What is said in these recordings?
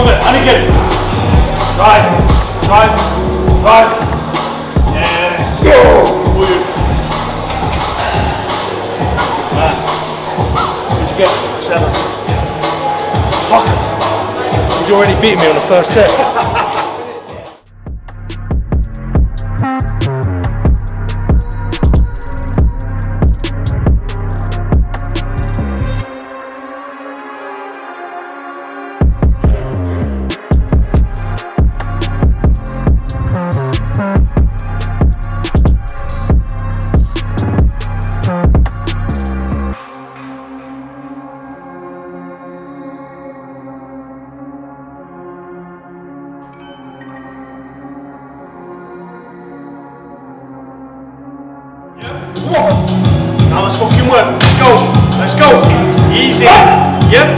Come on, and again. Drive. Yes. Go. Good. What'd you get? 7. Fuck. He's already beaten me on the first set. Now let's fucking work. Let's go. Easy. Yep.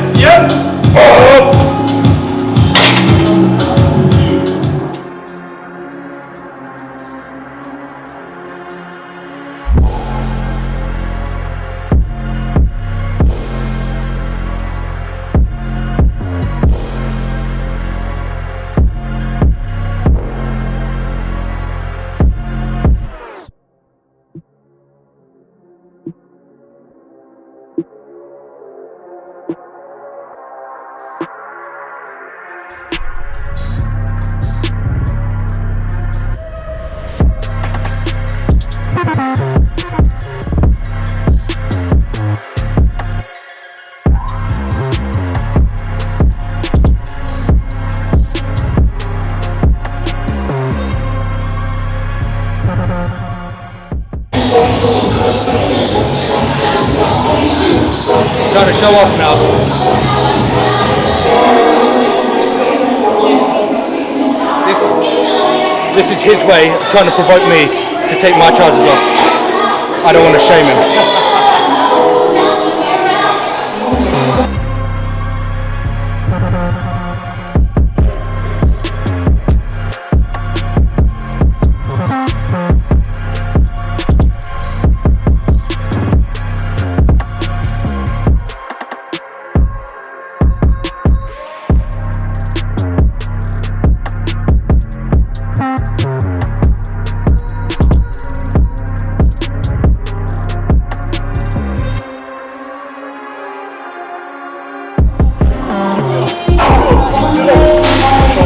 Trying to show off now. This is his way of trying to provoke me to take my trousers off. I don't want to shame him.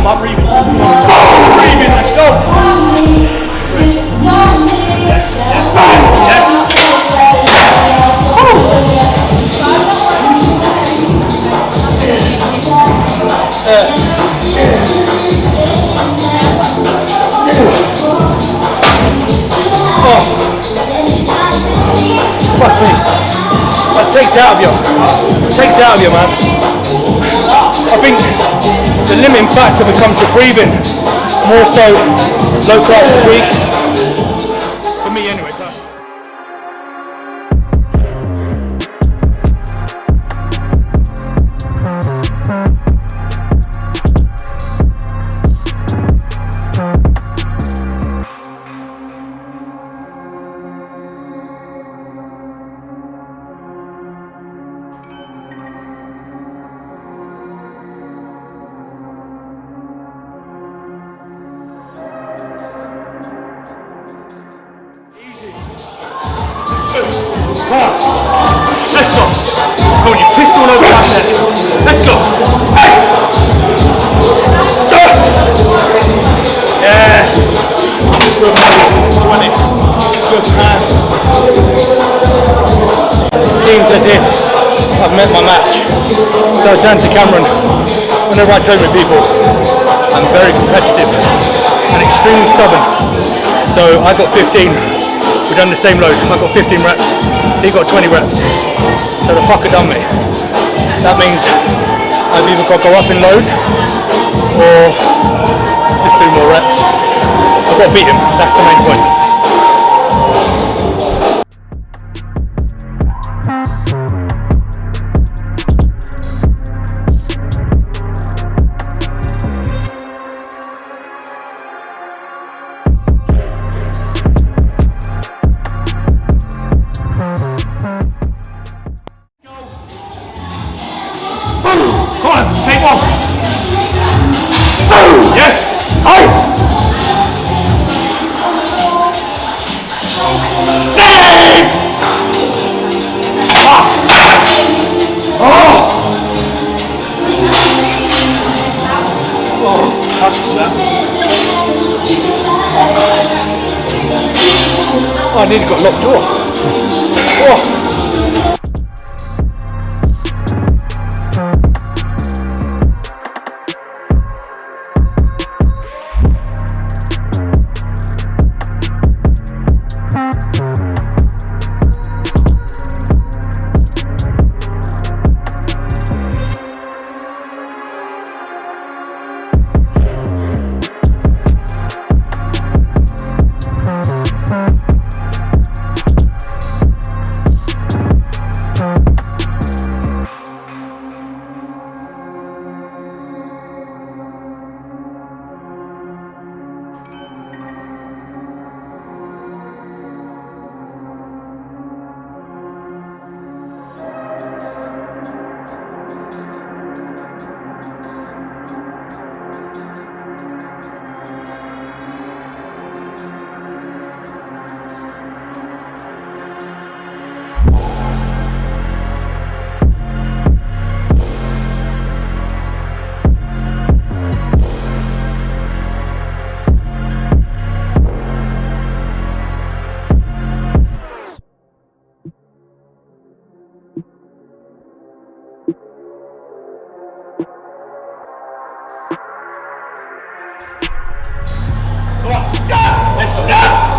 Stop breathing. Breathing, let's go. Yes. Fuck me. That takes it out of you, man. I think the limiting factor becomes your breathing, more so low class fatigue. For me anyway. Let's go. Go on, you pissed all over that net. Let's go. Hey. Yes. Good man. 20. Good man. It seems as if I've met my match. So I was saying to Cameron, whenever I train with people, I'm very competitive and extremely stubborn. So I got 15. We've done the same load. I got 15 reps. He got 20 reps. So the fucker done me. That means I've either got to go up in load or just do more reps. I've got to beat him. That's the main point. Come on, take one. Dave! That's a set. Oh, I nearly got locked door. Oh.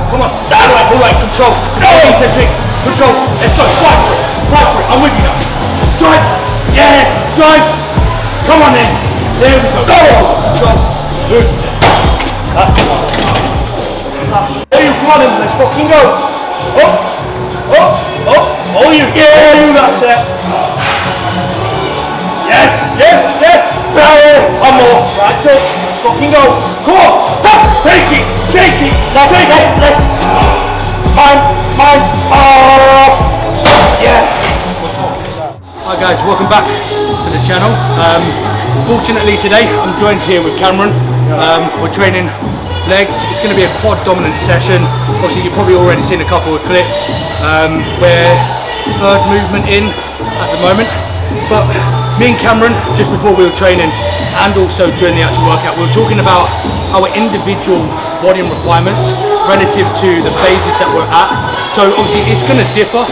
Come on, all right, control. Concentrate, control. Let's go, fight for it. I'm with you now. Drive, yes, drive. Come on then. There we go. Go. Good. That's the one. There you come on then, let's fucking go. Oh, you. Yeah, you, that's it. Yes. One more. Right touch. Let's fucking go. Come on. Take it. Let's. Mine. Yeah. Hi guys, welcome back to the channel. Fortunately today I'm joined here with Cameron. We're training legs. It's going to be a quad dominant session. Obviously you've probably already seen a couple of clips. We're third movement in at the moment. But me and Cameron, just before we were training and also during the actual workout, we were talking about our individual volume requirements relative to the phases that we're at. So obviously it's going to differ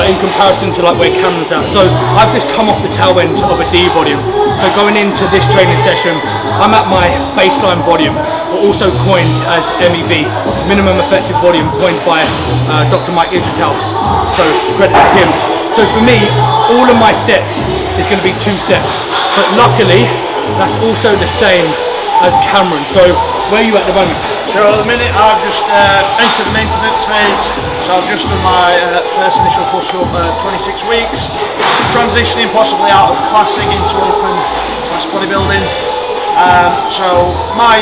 in comparison to like where Cameron's at. So I've just come off the tail end of a D volume. So going into this training session, I'm at my baseline volume, or also coined as MEV, minimum effective volume, coined by Dr. Mike Isatel. So credit to him. So for me, all of my sets is going to be 2 sets. But luckily, that's also the same as Cameron. So where are you at the moment? So at the minute I've just entered the maintenance phase. So I've just done my first initial push-up 26 weeks. Transitioning possibly out of classic into open class bodybuilding. So my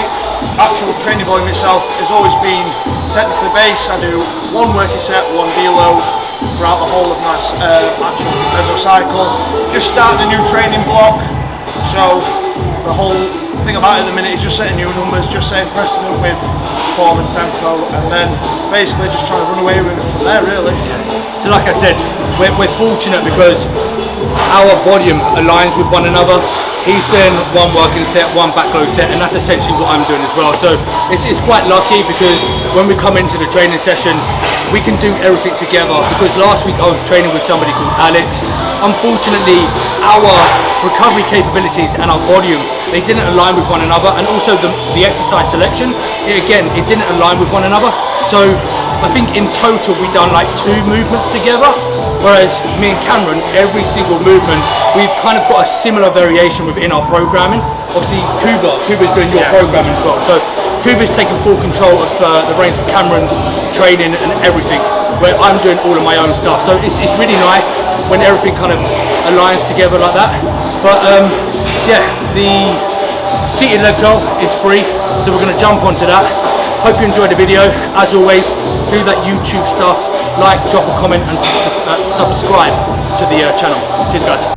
actual training volume itself has always been technically based. I do 1 working set, 1 deload throughout the whole of my actual mesocycle. Just started a new training block. So the whole thing about it at the minute is just setting new numbers, just setting precedent with form and tempo, and then basically just trying to run away with it from there, really. So like I said, we're fortunate because our volume aligns with one another. He's doing 1 working set, 1 backload set, and that's essentially what I'm doing as well. So it's quite lucky because when we come into the training session, we can do everything together. Because last week I was training with somebody called Alex. Unfortunately, our recovery capabilities and our volume, they didn't align with one another, and also the exercise selection, it didn't align with one another. So I think in total we've done like 2 movements together, whereas me and Cameron, every single movement, we've kind of got a similar variation within our programming. Obviously Kuba's doing your programming as well. So Kuba's taking full control of the reins of Cameron's training and everything, where I'm doing all of my own stuff. So it's really nice when everything kind of aligns together like that. But yeah, the seated leg curl is free, so we're going to jump onto that. Hope you enjoyed the video. As always, do that YouTube stuff, like, drop a comment, and subscribe to the channel. Cheers guys.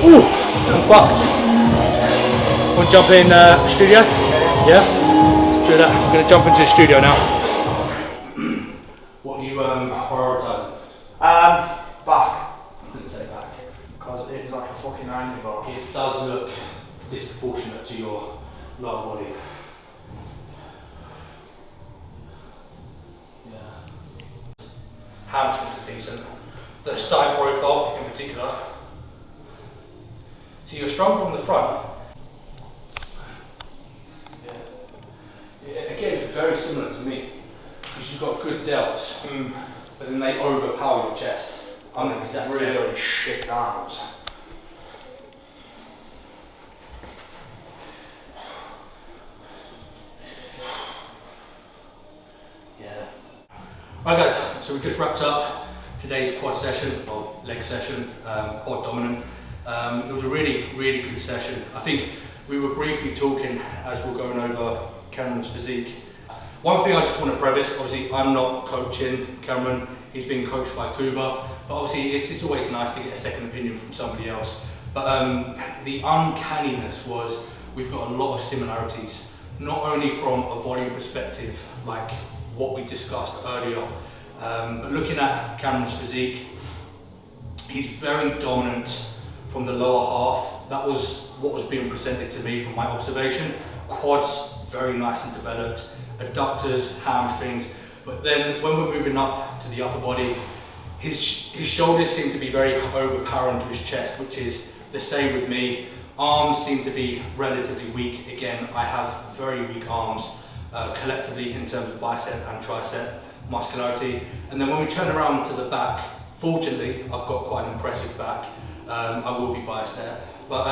Ooh, I'm fucked. Want to jump in studio? Yeah? Let's do that. I'm going to jump into the studio now. What are you prioritising? Back. I didn't say back. Because it is like a fucking iron bar. It does look disproportionate to your lower body. Yeah. Hamstrings are decent. The side profile in particular. So you're strong from the front. Yeah. Again, very similar to me. Because you've got good delts, but then they overpower your chest. I'm the exact same. Really shit arms. Yeah. Alright guys, so we just wrapped up today's quad session, or leg session, quad dominant. It was a really good session. I think we were briefly talking as we were going over Cameron's physique. One thing I just want to preface, obviously I'm not coaching Cameron, he's being coached by Kuba, but obviously it's always nice to get a second opinion from somebody else. But the uncanniness was we've got a lot of similarities, not only from a volume perspective, like what we discussed earlier, but looking at Cameron's physique, he's very dominant from the lower half. That was what was being presented to me from my observation. Quads, very nice and developed, adductors, hamstrings, but then when we're moving up to the upper body, his shoulders seem to be very overpowering to his chest, which is the same with me. Arms seem to be relatively weak. Again, I have very weak arms collectively in terms of bicep and tricep muscularity. And then when we turn around to the back, fortunately, I've got quite an impressive back. I will be biased there, but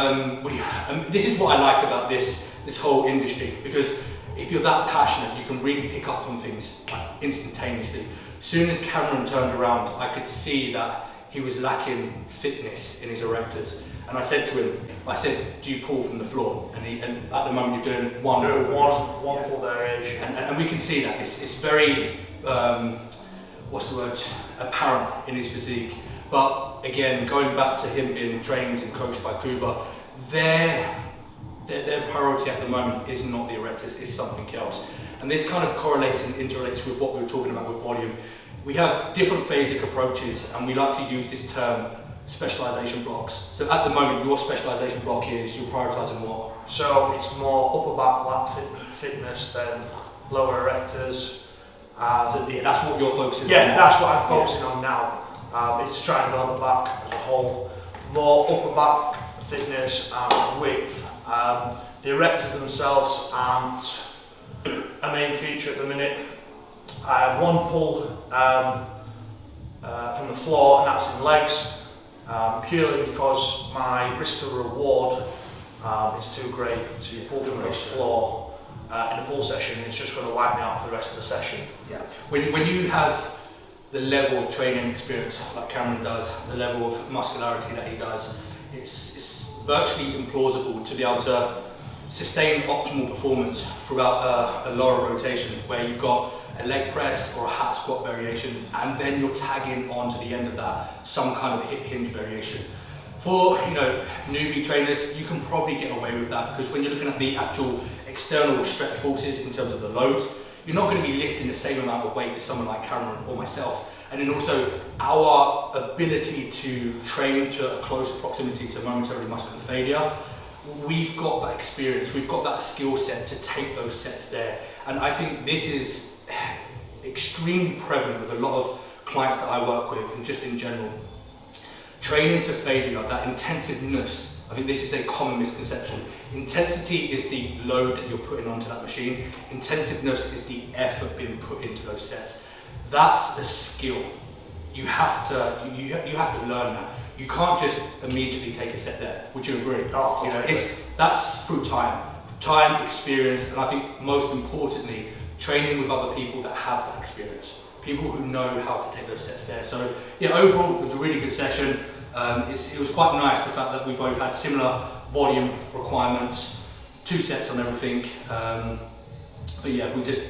this is what I like about this whole industry, because if you're that passionate, you can really pick up on things like instantaneously. As soon as Cameron turned around, I could see that he was lacking fitness in his erectors. And I said to him, do you pull from the floor? And at the moment you're doing one pull variation. And we can see that. It's very, apparent in his physique. But again, going back to him being trained and coached by Kuba, their priority at the moment is not the erectors, it's something else. And this kind of correlates and interrelates with what we were talking about with volume. We have different phasic approaches, and we like to use this term specialization blocks. So at the moment, your specialization block is you're prioritizing what? So it's more upper back lat fitness than lower erectors. So yeah, that's what you're focusing on. Yeah, that's what I'm focusing on now. It's to try and develop the back as a whole. More upper back fitness and width. The erectors themselves aren't a main feature at the minute. I have one pull from the floor, and that's in legs, purely because my risk to reward is too great to pull from the floor in a pull session. It's just going to wipe me out for the rest of the session. Yeah. When you have the level of training experience like Cameron does, the level of muscularity that he does, it's virtually implausible to be able to sustain optimal performance throughout a lower rotation where you've got a leg press or a hat squat variation, and then you're tagging on to the end of that some kind of hip hinge variation. For newbie trainers, you can probably get away with that, because when you're looking at the actual external stretch forces in terms of the load, you're not going to be lifting the same amount of weight as someone like Cameron or myself. And then also our ability to train to a close proximity to momentary muscular failure, we've got that experience, we've got that skill set to take those sets there. And I think this is extremely prevalent with a lot of clients that I work with, and just in general. Training to failure, that intensiveness, I think this is a common misconception. Intensity is the load that you're putting onto that machine. Intensiveness is the effort being put into those sets. That's a skill. You have to learn that. You can't just immediately take a set there. Would you agree? Oh, that's through time, experience, and I think most importantly, training with other people that have that experience. People who know how to take those sets there. So yeah, overall it was a really good session. It was quite nice, the fact that we both had similar volume requirements, 2 sets on everything. But yeah, we just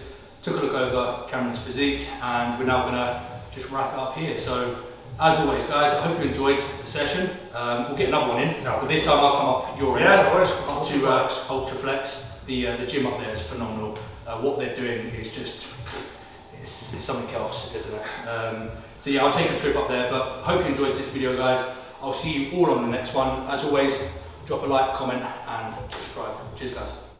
took a look over Cameron's physique, and we're now going to just wrap it up here. So as always, guys, I hope you enjoyed the session. We'll get another one in, but this time I'll come up your end to Ultraflex. The gym up there is phenomenal. What they're doing is just, it's something else, isn't it? So yeah, I'll take a trip up there, but I hope you enjoyed this video, guys. I'll see you all on the next one. As always, drop a like, comment, and subscribe. Cheers, guys.